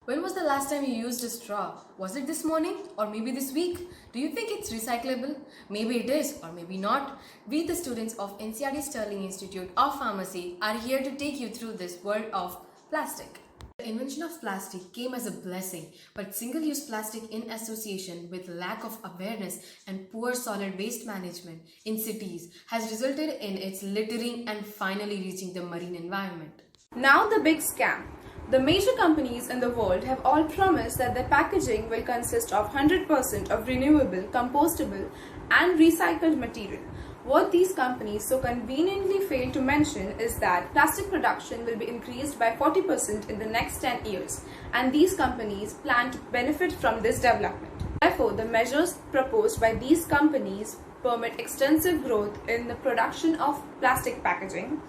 When was the last time you used a straw? Was it this morning or maybe this week? Do you think it's recyclable? Maybe it is or maybe not. We, the students of NCRT Sterling Institute of Pharmacy, are here to take you through this world of plastic. The invention of plastic came as a blessing, but single-use plastic in association with lack of awareness and poor solid waste management in cities has resulted in its littering and finally reaching the marine environment. Now the big scam. The major companies in the world have all promised that their packaging will consist of 100% of renewable, compostable and recycled material. What these companies so conveniently fail to mention is that plastic production will be increased by 40% in the next 10 years, and these companies plan to benefit from this development. Therefore, the measures proposed by these companies permit extensive growth in the production of plastic packaging.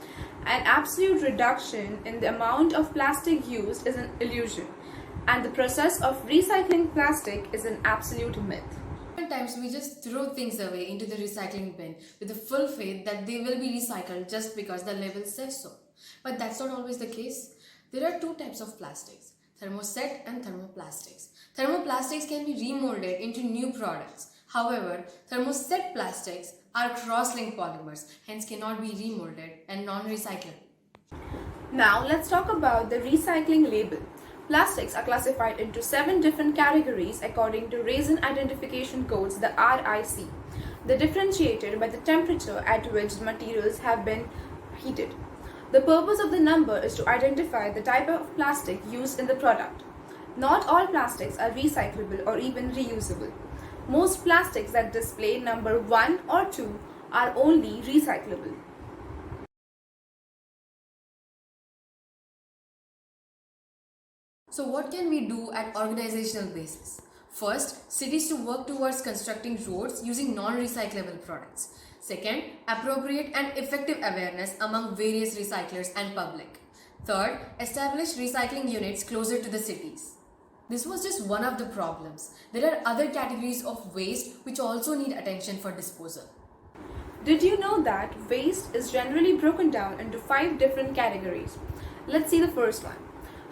An absolute reduction in the amount of plastic used is an illusion, and the process of recycling plastic is an absolute myth. Sometimes we just throw things away into the recycling bin with the full faith that they will be recycled just because the label says so. But that's not always the case. There are two types of plastics, thermoset and thermoplastics. Thermoplastics can be remolded into new products. However, thermoset plastics are cross-linked polymers, hence cannot be remolded and non-recyclable. Now let's talk about the recycling label. Plastics are classified into 7 different categories according to Resin Identification Codes, the RIC. They're differentiated by the temperature at which the materials have been heated. The purpose of the number is to identify the type of plastic used in the product. Not all plastics are recyclable or even reusable. Most plastics that display number 1 or 2 are only recyclable. So what can we do at organizational basis? First, cities to work towards constructing roads using non-recyclable products. Second, appropriate and effective awareness among various recyclers and public. Third, establish recycling units closer to the cities. This was just one of the problems. There are other categories of waste which also need attention for disposal. Did you know that waste is generally broken down into 5 different categories? Let's see the first one.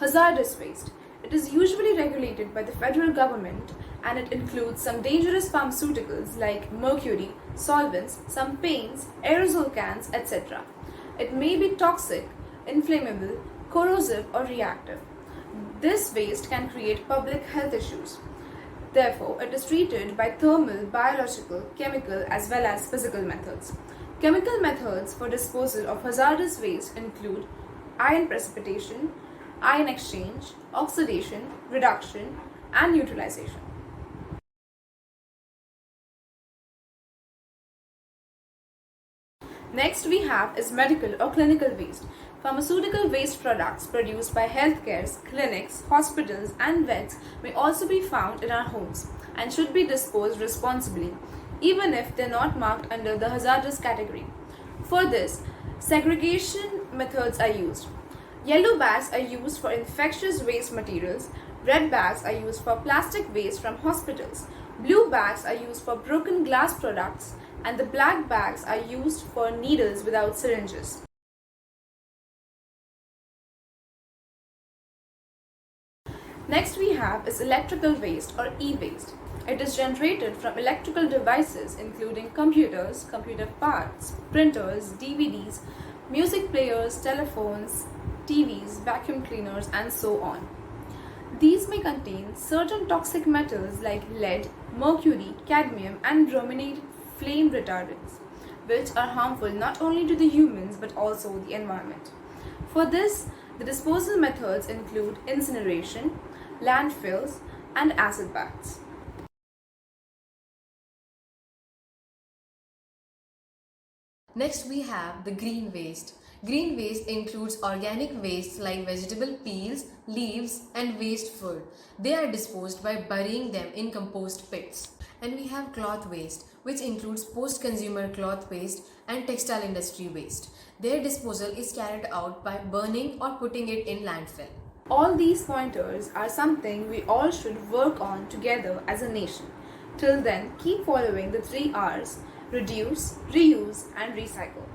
Hazardous waste. It is usually regulated by the federal government and it includes some dangerous pharmaceuticals like mercury, solvents, some paints, aerosol cans, etc. It may be toxic, inflammable, corrosive or reactive. This waste can create public health issues. Therefore, it is treated by thermal, biological, chemical as well as physical methods. Chemical methods for disposal of hazardous waste include ion precipitation, ion exchange, oxidation, reduction, and neutralization. Next we have is medical or clinical waste. Pharmaceutical waste products produced by healthcares, clinics, hospitals and vets may also be found in our homes and should be disposed responsibly, even if they are not marked under the hazardous category. For this, segregation methods are used. Yellow bags are used for infectious waste materials, red bags are used for plastic waste from hospitals, blue bags are used for broken glass products, and the black bags are used for needles without syringes. Next we have is electrical waste or e-waste. It is generated from electrical devices including computers, computer parts, printers, DVDs, music players, telephones, TVs, vacuum cleaners and so on. These may contain certain toxic metals like lead, mercury, cadmium and brominated flame retardants, which are harmful not only to the humans but also the environment. For this, the disposal methods include incineration, landfills and acid baths. Next we have the green waste. Green waste includes organic waste like vegetable peels, leaves and waste food. They are disposed by burying them in compost pits. And we have cloth waste, which includes post-consumer cloth waste and textile industry waste. Their disposal is carried out by burning or putting it in landfill. All these pointers are something we all should work on together as a nation. Till then, keep following the 3 R's: reduce, reuse and recycle.